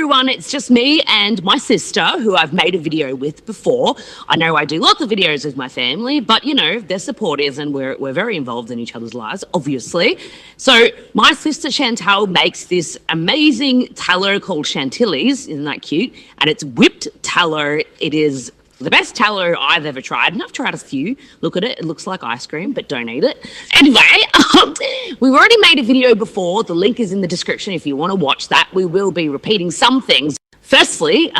everyone, it's just me and my sister, who I've made a video with before. I know I do lots of videos with my family, but you know, they're supporters and we're very involved in each other's lives, obviously. So my sister Chantal makes this amazing tallow called Chantilly's. Isn't that cute? And it's whipped tallow. It is the best tallow I've ever tried, and I've tried a few. Look at it, it looks like ice cream, but don't eat it. Anyway, we've already made a video before. The link is in the description if you want to watch that. We will be repeating some things. Firstly,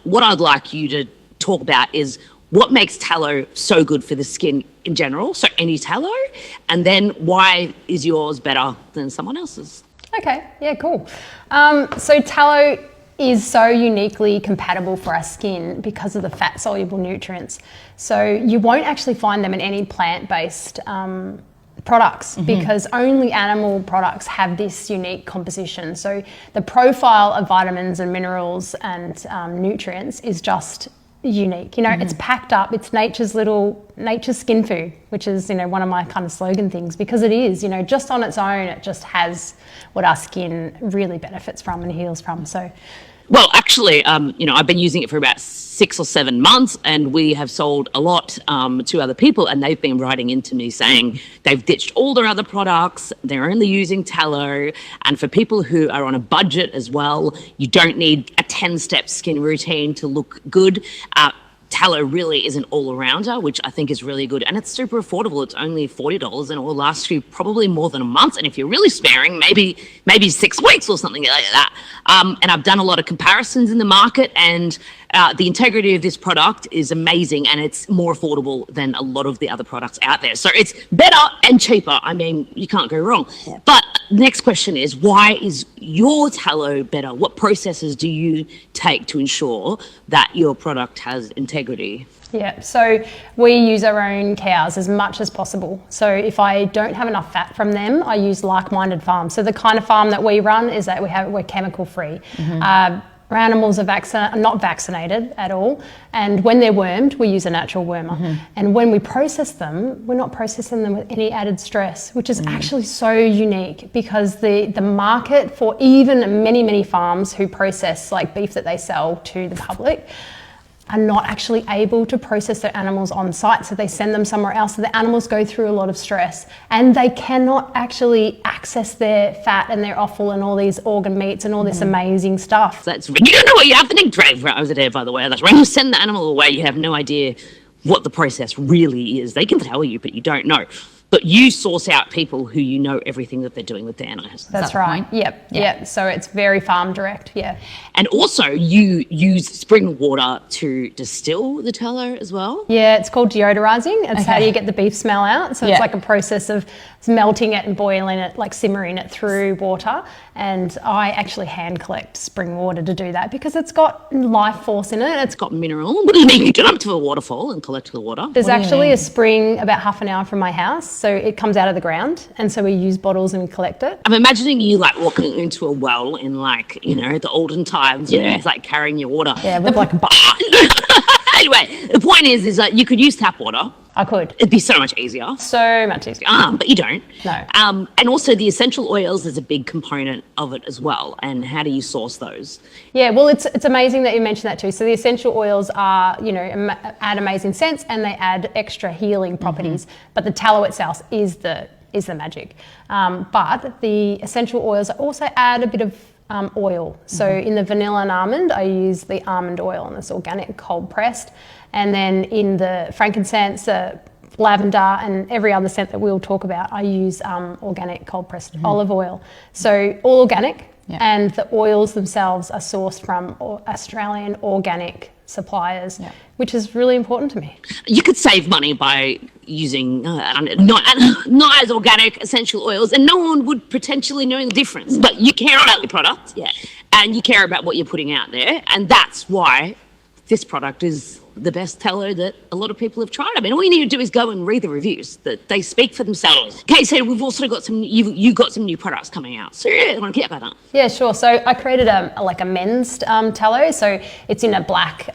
what I'd like you to talk about is what makes tallow so good for the skin in general, so any tallow, and then why is yours better than someone else's? Okay, yeah, cool. So tallow is so uniquely compatible for our skin because of the fat-soluble nutrients. So you won't actually find them in any plant-based products because only animal products have this unique composition. So the profile of vitamins and minerals and nutrients is just unique. You know, it's packed up. It's nature's skin food, which is, you know, one of my kind of slogan things, because it is, you know, just on its own, it just has what our skin really benefits from and heals from. So, well, actually, you know, I've been using it for about 6 or 7 months, and we have sold a lot to other people, and they've been writing into me saying they've ditched all their other products, they're only using tallow. And for people who are on a budget as well, you don't need a 10-step skin routine to look good. Tallow really is an all-arounder, which I think is really good, and it's super affordable. It's only $40 and it will last you probably more than a month, and if you're really sparing, maybe 6 weeks or something like that. And I've done a lot of comparisons in the market, and the integrity of this product is amazing, and it's more affordable than a lot of the other products out there. So it's better and cheaper. I mean, you can't go wrong. But the next question is, why is your tallow better? What processes do you take to ensure that your product has integrity? Yeah, so we use our own cows as much as possible. So if I don't have enough fat from them, I use like-minded farms. So the kind of farm that we run is that we're chemical-free. Our animals are not vaccinated at all, and when they're wormed, we use a natural wormer. And when we process them, we're not processing them with any added stress, which is actually so unique, because the market for even many farms who process like beef that they sell to the public are not actually able to process their animals on site, so they send them somewhere else. So the animals go through a lot of stress, and they cannot actually access their fat and their offal and all these organ meats and all this amazing stuff. You don't know what you're happening, Trey. I was there, by the way. That's when you send the animal away, you have no idea what the process really is. They can tell you, but you don't know. But you source out people who you know everything that they're doing with their animals. That's right. Yep. So it's very farm direct. Yeah. And also you use spring water to distill the tallow as well? Yeah, it's called deodorizing. It's how you get the beef smell out. So it's like a process of melting it and boiling it, like simmering it through water. And I actually hand collect spring water to do that because it's got life force in it. It's got mineral. What do you mean? You get up to a waterfall and collect the water? There's actually a spring about half an hour from my house. So it comes out of the ground, and so we use bottles and we collect it. I'm imagining you like walking into a well in like, you know, the olden times, you know, it's like carrying your water. Yeah, with like a bucket. Anyway, the point is that you could use tap water. I could. It'd be so much easier. So much easier. But you don't. No. And also the essential oils is a big component of it as well. And how do you source those? Yeah, well, it's amazing that you mentioned that too. So the essential oils are, you know, add amazing scents and they add extra healing properties. But the tallow itself is the magic. But the essential oils also add a bit of oil. So in the vanilla and almond, I use the almond oil, and it's organic, cold pressed. And then in the frankincense, lavender, and every other scent that we'll talk about, I use organic, cold pressed olive oil. So all organic, and the oils themselves are sourced from Australian organic suppliers, which is really important to me. You could save money by using not as organic essential oils, and no one would potentially know the difference. But you care about your product, and you care about what you're putting out there, and that's why this product is the best tallow that a lot of people have tried. I mean, all you need to do is go and read the reviews. That they speak for themselves. Okay, so we've also got you got some new products coming out. So I want to keep about that. Yeah, sure. So I created a men's tallow. So it's in a black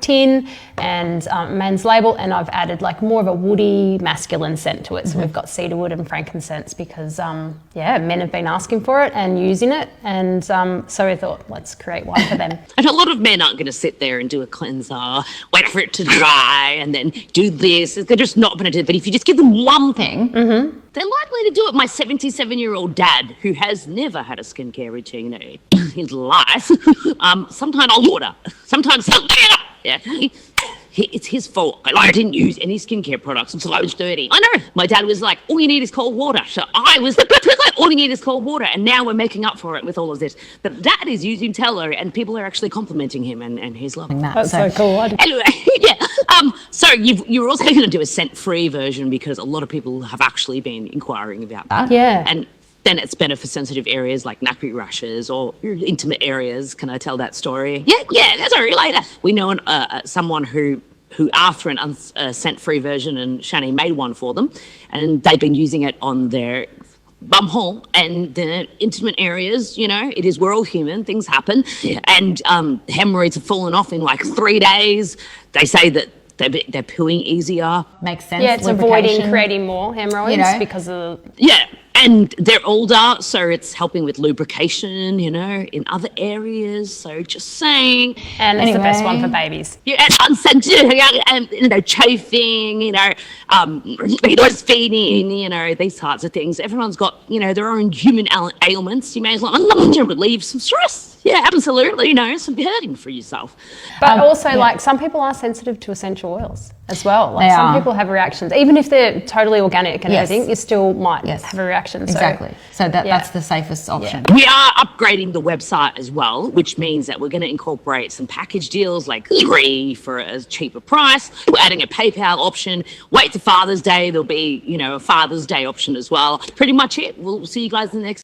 tin and men's label, and I've added like more of a woody masculine scent to it. So we've got cedarwood and frankincense because men have been asking for it and using it, and so we thought let's create one for them. And a lot of men aren't going to sit there and do a cleanser, wait for it to dry, and then do this. They're just not going to do it. But if you just give them one thing, they're likely to do it. My 77-year-old dad, who has never had a skincare routine in his life, sometimes I'll water, sometimes it's his fault. I didn't use any skincare products until I was 30. I know. My dad was like, all you need is cold water. So I was like, all you need is cold water. And now we're making up for it with all of this. But dad is using tallow, and people are actually complimenting him, and he's loving that. That's so cool. Anyway, so you're also going to do a scent-free version because a lot of people have actually been inquiring about that. Yeah. And then it's better for sensitive areas like nappy rashes or intimate areas. Can I tell that story? Yeah, that's all right later. We know someone who after a scent-free version, and Shani made one for them, and they've been using it on their bum hole and the intimate areas. We're all human, things happen, and hemorrhoids have fallen off in like 3 days. They say that they're pooing easier. Makes sense. Yeah, it's avoiding creating more hemorrhoids because of and they're older, so it's helping with lubrication, in other areas. So just saying. And it's the best one for babies. Yeah, and unscented, and chafing, breastfeeding, these types of things. Everyone's got, their own human ailments. You may as well relieve some stress. Yeah, absolutely. Some hurting for yourself. But also, some people are sensitive to essential oils as well. Like some people have reactions, even if they're totally organic and everything, you still might have a reaction. Exactly. So that's the safest option. We are upgrading the website as well, which means that we're going to incorporate some package deals like 3 for a cheaper price. We're adding a PayPal option. Wait to Father's Day. There'll be, a Father's Day option as well. Pretty much it. We'll see you guys in the next